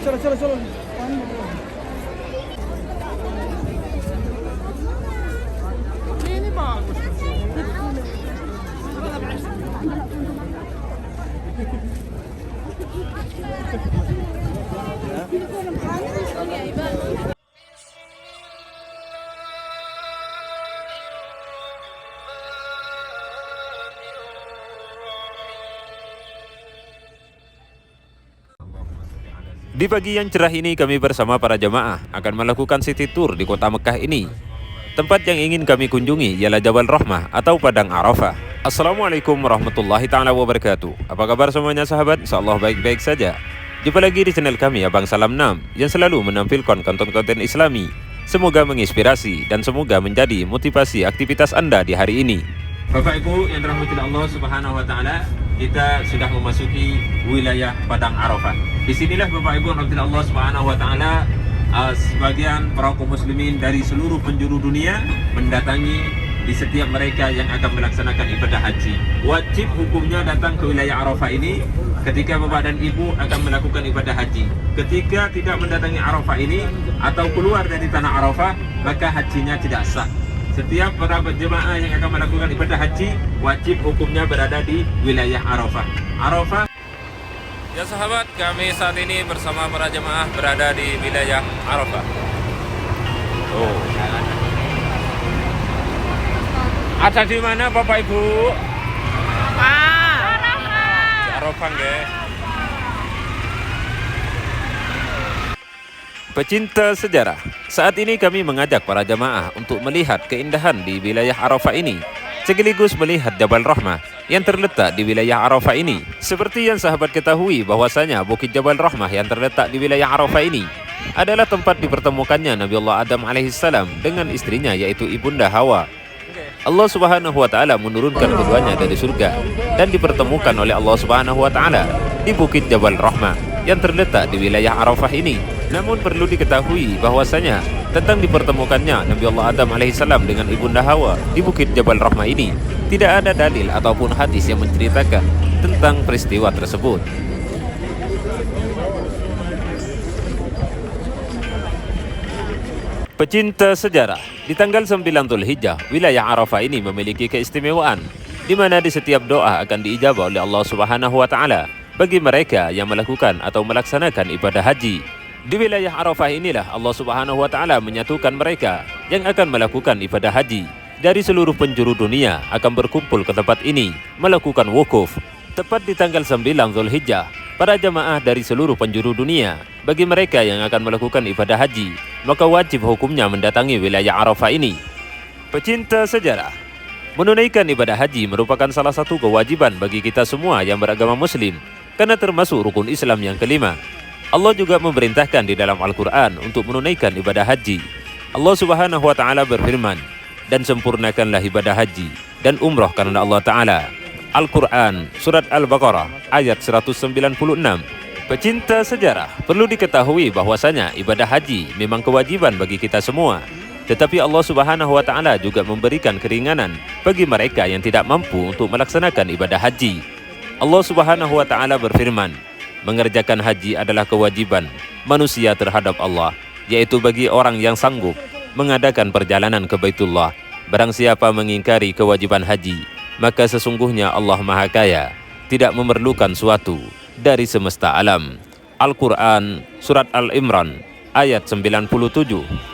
चलो ini bagus. Di pagi yang cerah ini kami bersama para jemaah akan melakukan city tour di kota Mekah ini. Tempat yang ingin kami kunjungi ialah Jabal Rahmah atau Padang Arafah. Assalamualaikum warahmatullahi ta'ala wabarakatuh. Apa kabar semuanya sahabat? Insyaallah baik-baik saja. Jumpa lagi di channel kami Abang Salam 6 yang selalu menampilkan konten-konten islami. Semoga menginspirasi dan semoga menjadi motivasi aktivitas Anda di hari ini. Bapak Ibu yang dirahmati Allah Subhanahu wa taala, kita sudah memasuki wilayah Padang Arafah. Disinilah Bapak Ibu yang dirahmati Allah Subhanahu wa taala, sebagian para kaum muslimin dari seluruh penjuru dunia mendatangi di setiap mereka yang akan melaksanakan ibadah haji. Wajib hukumnya datang ke wilayah Arafah ini ketika Bapak dan Ibu akan melakukan ibadah haji. Ketika tidak mendatangi Arafah ini atau keluar dari tanah Arafah, maka hajinya tidak sah. Setiap para jemaah yang akan melakukan ibadah haji wajib hukumnya berada di wilayah Arafah. Arafah. Ya sahabat, kami saat ini bersama para jemaah berada di wilayah Arafah. Oh. Ada di mana Bapak Ibu? Di Arafah nggih. Pecinta sejarah, saat ini kami mengajak para jemaah untuk melihat keindahan di wilayah Arafah ini, sekaligus melihat Jabal Rahmah yang terletak di wilayah Arafah ini. Seperti yang sahabat ketahui bahwasanya Bukit Jabal Rahmah yang terletak di wilayah Arafah ini adalah tempat dipertemukannya Nabi Allah Adam alaihissalam dengan istrinya yaitu Ibunda Hawa. Allah Subhanahu wa taala menurunkan keduanya dari surga dan dipertemukan oleh Allah Subhanahu wa taala di Bukit Jabal Rahmah yang terletak di wilayah Arafah ini. Namun perlu diketahui bahwasanya tentang dipertemukannya Nabi Allah Adam alaihissalam dengan Ibunda Hawa di Bukit Jabal Rahmah ini tidak ada dalil ataupun hadis yang menceritakan tentang peristiwa tersebut. Pecinta sejarah, di tanggal 9 Dzulhijjah, wilayah Arafah ini memiliki keistimewaan di mana di setiap doa akan diijabah oleh Allah Subhanahu wa taala bagi mereka yang melakukan atau melaksanakan ibadah haji. Di wilayah Arafah inilah Allah Subhanahu wa taala menyatukan mereka yang akan melakukan ibadah haji dari seluruh penjuru dunia akan berkumpul ke tempat ini melakukan wukuf. Tepat di tanggal 9 Dzulhijjah, para jamaah dari seluruh penjuru dunia bagi mereka yang akan melakukan ibadah haji, maka wajib hukumnya mendatangi wilayah Arafah ini. Pecinta sejarah, menunaikan ibadah haji merupakan salah satu kewajiban bagi kita semua yang beragama muslim karena termasuk rukun Islam yang kelima. Allah juga memerintahkan di dalam Al-Quran untuk menunaikan ibadah haji. Allah Subhanahu wa ta'ala berfirman, dan sempurnakanlah ibadah haji dan umrah karena Allah Ta'ala. Al-Quran, Surat Al-Baqarah, ayat 196. Pecinta sejarah, perlu diketahui bahwasanya ibadah haji memang kewajiban bagi kita semua. Tetapi Allah Subhanahu wa ta'ala juga memberikan keringanan bagi mereka yang tidak mampu untuk melaksanakan ibadah haji. Allah Subhanahu wa ta'ala berfirman, mengerjakan haji adalah kewajiban manusia terhadap Allah, yaitu bagi orang yang sanggup mengadakan perjalanan ke Baitullah. Barang siapa mengingkari kewajiban haji, maka sesungguhnya Allah Maha Kaya, tidak memerlukan suatu dari semesta alam. Al-Quran, Surat Al-Imran, ayat 97.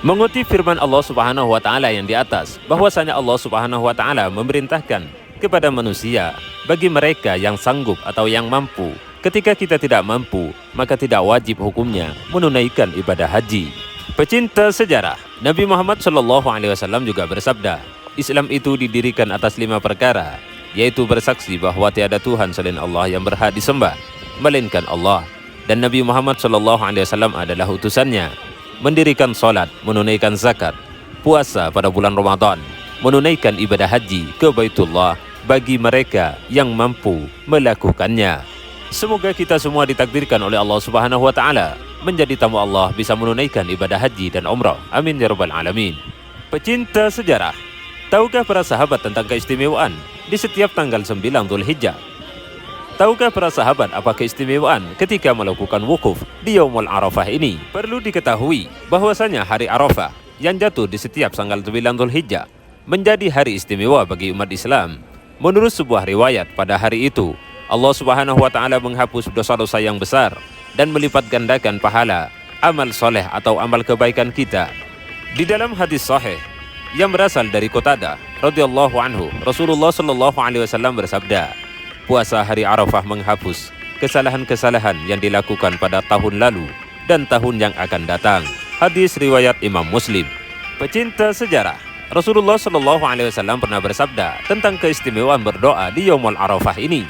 Mengutip firman Allah Subhanahu wa ta'ala yang di atas, bahwasanya Allah Subhanahu wa ta'ala memerintahkan kepada manusia bagi mereka yang sanggup atau yang mampu. Ketika kita tidak mampu, maka tidak wajib hukumnya menunaikan ibadah haji. Pecinta sejarah, Nabi Muhammad SAW juga bersabda, Islam itu didirikan atas 5 perkara, yaitu bersaksi bahwa tiada Tuhan selain Allah yang berhak disembah, melainkan Allah, dan Nabi Muhammad SAW adalah utusannya, mendirikan salat, menunaikan zakat, puasa pada bulan Ramadan, menunaikan ibadah haji ke Baitullah bagi mereka yang mampu melakukannya. Semoga kita semua ditakdirkan oleh Allah Subhanahu wa ta'ala menjadi tamu Allah, bisa menunaikan ibadah haji dan umrah. Amin ya rabbal alamin. Pecinta sejarah, tahukah para sahabat tentang keistimewaan di setiap tanggal 9 Dzulhijjah? Tahukah para sahabat apa keistimewaan ketika melakukan wukuf di Yaumul Arafah ini? Perlu diketahui bahwasanya hari Arafah yang jatuh di setiap tanggal 9 Dzulhijjah menjadi hari istimewa bagi umat Islam. Menurut sebuah riwayat, pada hari itu Allah Subhanahu wa taala menghapus dosa-dosa yang besar dan melipat gandakan pahala amal soleh atau amal kebaikan kita. Di dalam hadis sahih yang berasal dari Qatadah radhiyallahu anhu, Rasulullah shallallahu alaihi wasallam bersabda, puasa hari Arafah menghapus kesalahan-kesalahan yang dilakukan pada tahun lalu dan tahun yang akan datang. Hadis riwayat Imam Muslim. Pecinta sejarah, Rasulullah Shallallahu Alaihi Wasallam pernah bersabda tentang keistimewaan berdoa di Yaumul Arafah ini.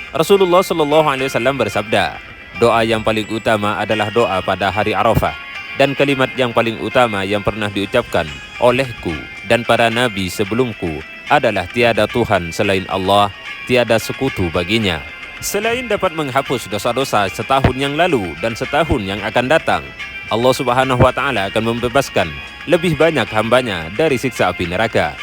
Rasulullah Shallallahu Alaihi Wasallam bersabda, doa yang paling utama adalah doa pada hari Arafah, dan kalimat yang paling utama yang pernah diucapkan olehku dan para nabi sebelumku adalah tiada Tuhan selain Allah, tiada sekutu baginya. Selain dapat menghapus dosa-dosa setahun yang lalu dan setahun yang akan datang, Allah Subhanahu wa taala akan membebaskan lebih banyak hambanya dari siksa api neraka.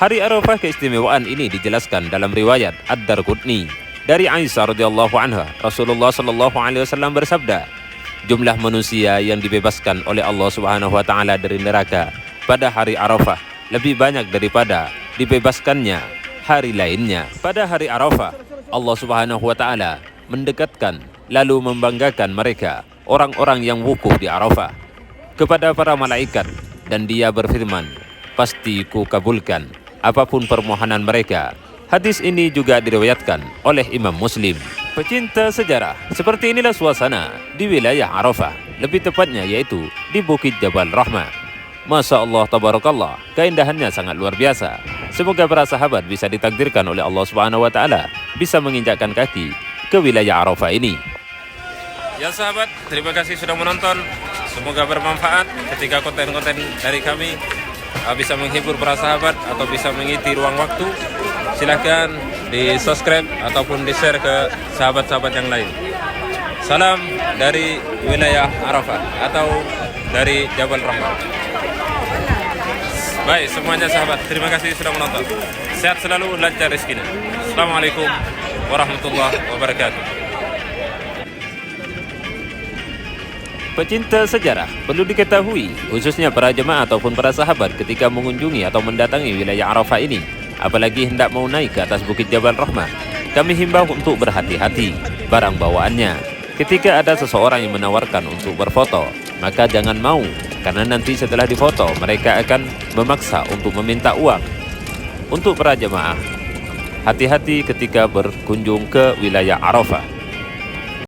Hari Arafah keistimewaan ini dijelaskan dalam riwayat Ad-Darqutni dari Aisyah radhiyallahu anha. Rasulullah sallallahu alaihi wasallam bersabda, jumlah manusia yang dibebaskan oleh Allah Subhanahu wa taala dari neraka pada hari Arafah lebih banyak daripada dibebaskannya hari lainnya. Pada hari Arafah, Allah Subhanahu wa taala mendekatkan lalu membanggakan mereka, orang-orang yang wukuf di Arafah, kepada para malaikat, dan dia berfirman, pasti ku kabulkan apapun permohonan mereka. Hadis ini juga diriwayatkan oleh Imam Muslim. Pecinta sejarah, seperti inilah suasana di wilayah Arafah, lebih tepatnya yaitu di Bukit Jabal Rahmah. Masya Allah, tabarakallah, keindahannya sangat luar biasa. Semoga para sahabat bisa ditakdirkan oleh Allah Subhanahu wa taala bisa menginjakkan kaki ke wilayah Arafah ini. Ya sahabat, terima kasih sudah menonton. Semoga bermanfaat ketika konten-konten dari kami bisa menghibur para sahabat atau bisa mengisi ruang waktu. Silahkan di subscribe ataupun di share ke sahabat-sahabat yang lain. Salam dari wilayah Arafah atau dari Jabal Rahmah. Baik semuanya sahabat, terima kasih sudah menonton. Sehat selalu, lancar rezekinya. Assalamualaikum warahmatullahi wabarakatuh. Pecinta sejarah, perlu diketahui khususnya para jemaah ataupun para sahabat ketika mengunjungi atau mendatangi wilayah Arafah ini, apalagi hendak mau naik ke atas Bukit Jabal Rahmah, kami himbau untuk berhati-hati barang bawaannya. Ketika ada seseorang yang menawarkan untuk berfoto, maka jangan mau, karena nanti setelah difoto mereka akan memaksa untuk meminta uang. Untuk para jemaah, hati-hati ketika berkunjung ke wilayah Arafah.